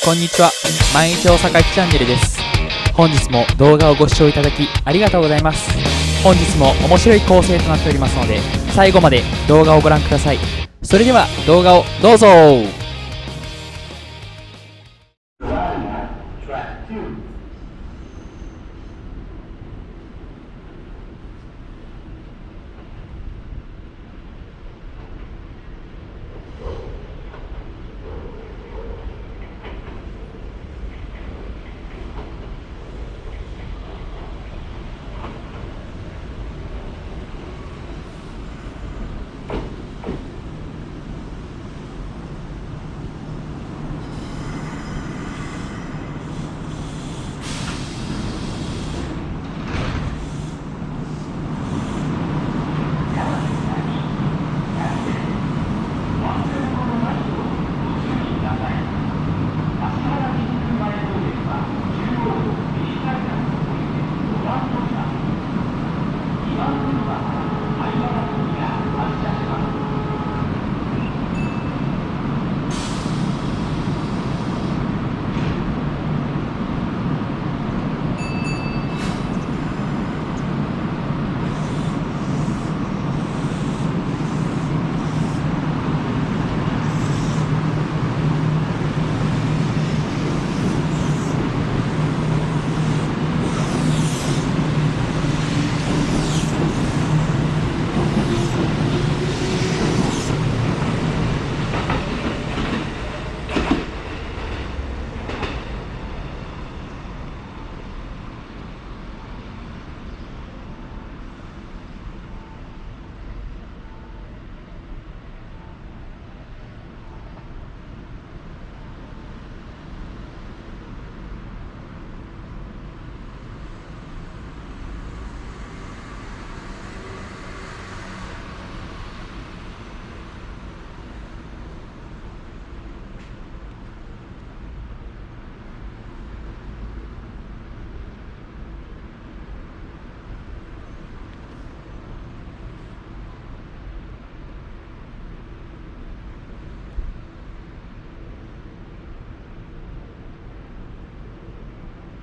こんにちは。毎日大阪チャンネルです。本日も動画をご視聴いただきありがとうございます。本日も面白い構成となっておりますので、最後まで動画をご覧ください。それでは動画をどうぞ。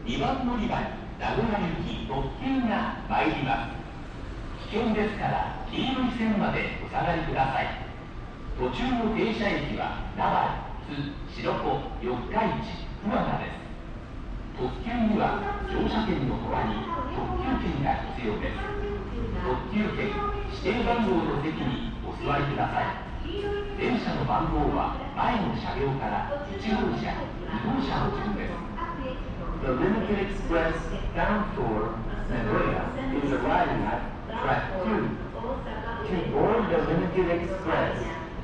2番乗り場に名古屋行き特急が参ります。危険ですから黄色い線までお下がりください。途中の停車駅は名張、津、白子、四日市、桑名です。特急には乗車券の他に特急券が必要です。特急券指定番号の席にお座りください。電車の番号は前の車両から1号車、2号車の順です。The Limited Express bound for Nagoya is arriving at track 2. To board the Limited Express,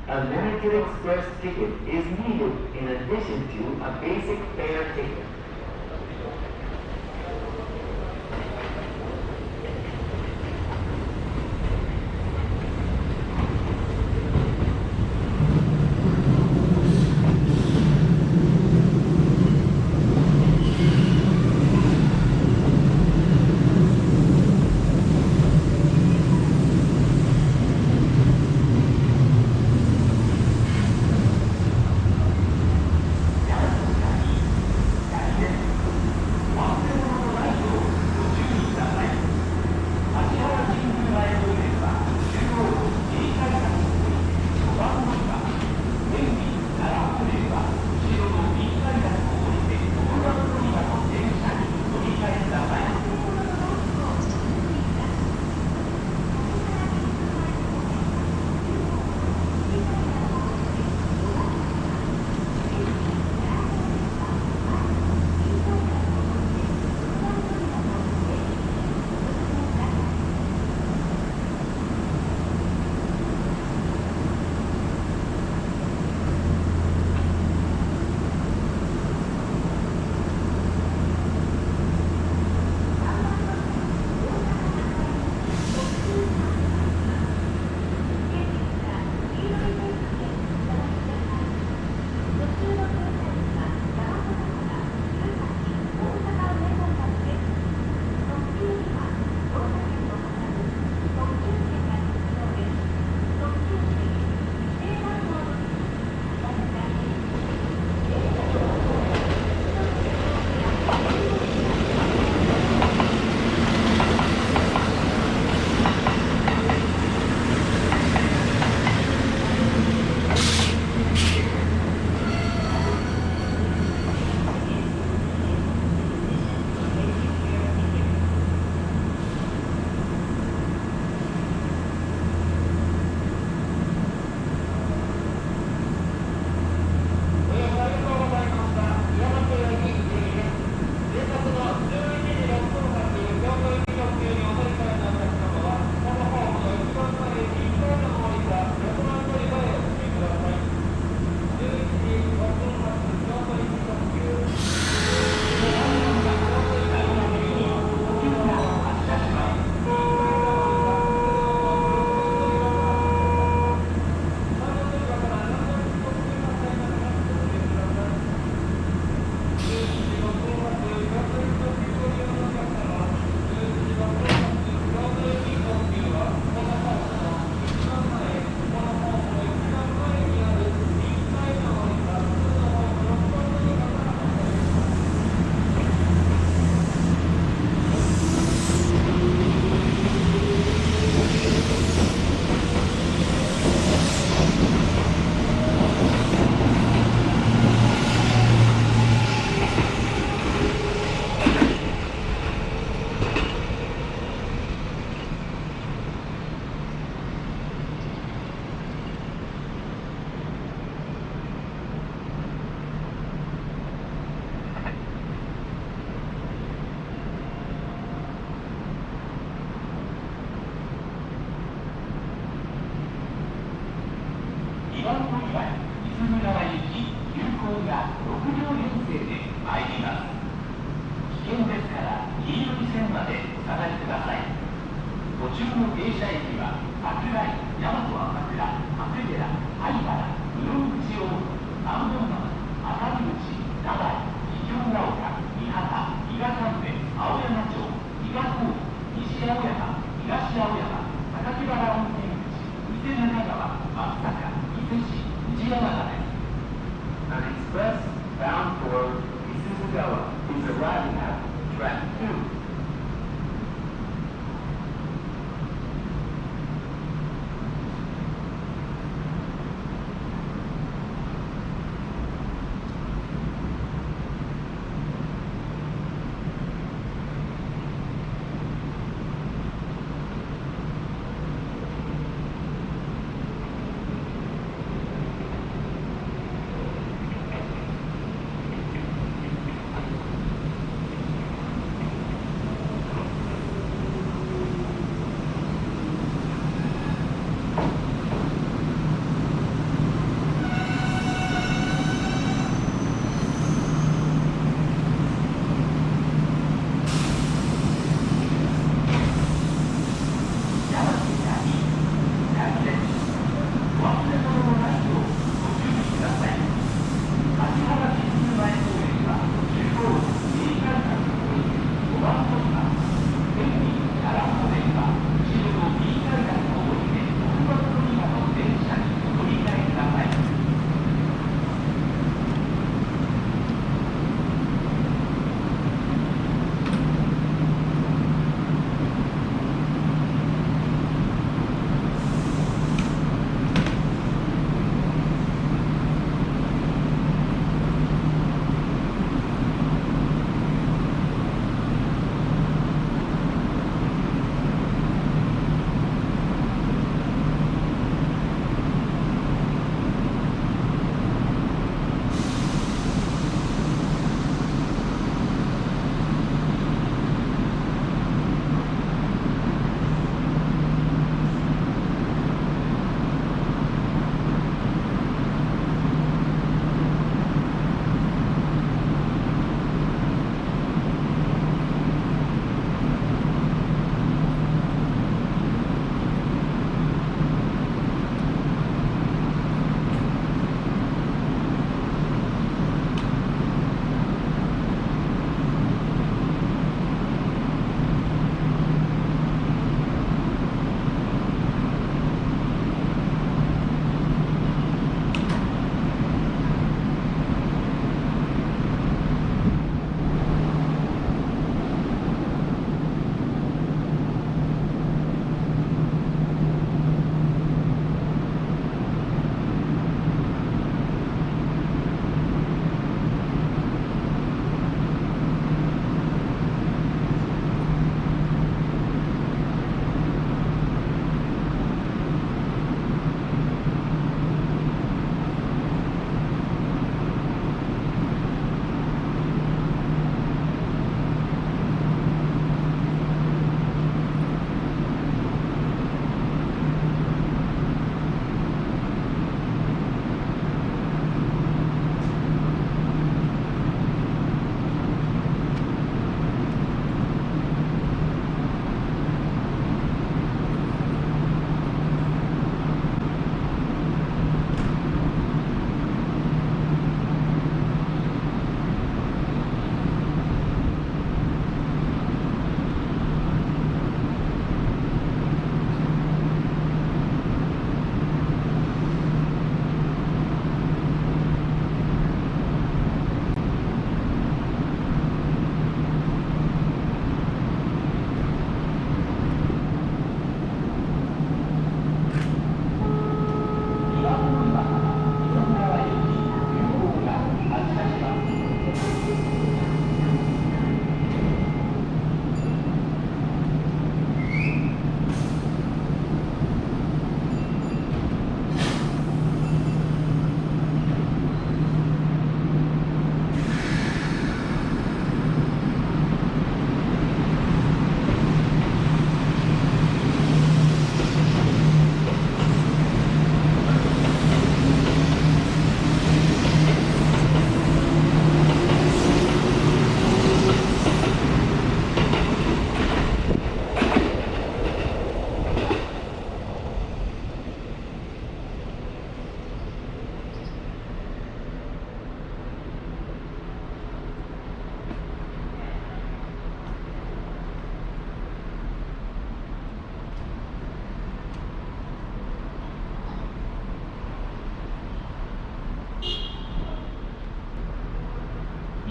a Limited Express ticket is needed in addition to a basic fare ticket. 中の停車駅は桜井、大和朝倉、長谷寺、灰原、室口大野、安本川、熱海口、名張、桔梗ヶ丘、三畑、伊賀三部、青山町、伊賀高知、西青山、東青山、榊原温泉口、伊勢中川、松阪、伊勢市、藤山田です。An express bound for Isuzugawa is arriving at track 2.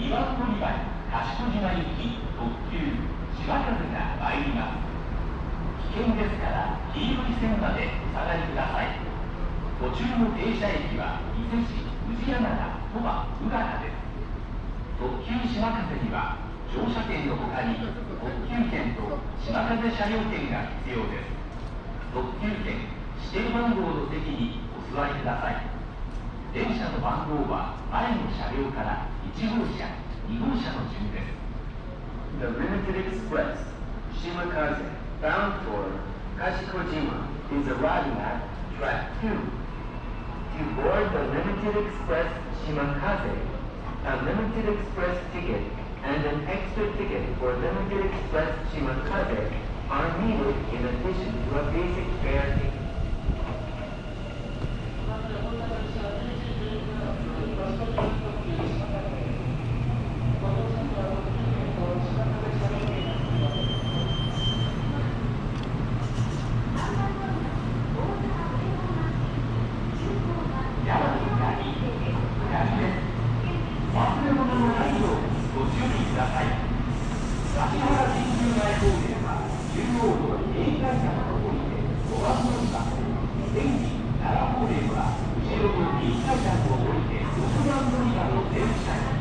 2番乗り場賢島行き特急島風が参ります。危険ですから黄色い線までお下がりください。途中の停車駅は伊勢市、宇治山田、鳥羽、宇方です。特急島風には乗車券の他に特急券と島風車両券が必要です。特急券指定番号の席にお座りください。電車の番号は前の車両から1号車、2号車の順です。 The Limited Express Shimakaze bound for Kashikojima is arriving at track 2. To board the Limited Express Shimakaze, a Limited Express ticket and an extra ticket for Limited Express Shimakaze are needed in addition to a basic fare ticket. 忘れ物のないようご注意ください。柏原神宮前方面は中央道永海山を降りて5番乗り場、天気奈良方面は後ろの臨海山を降りて6番乗り場の電車に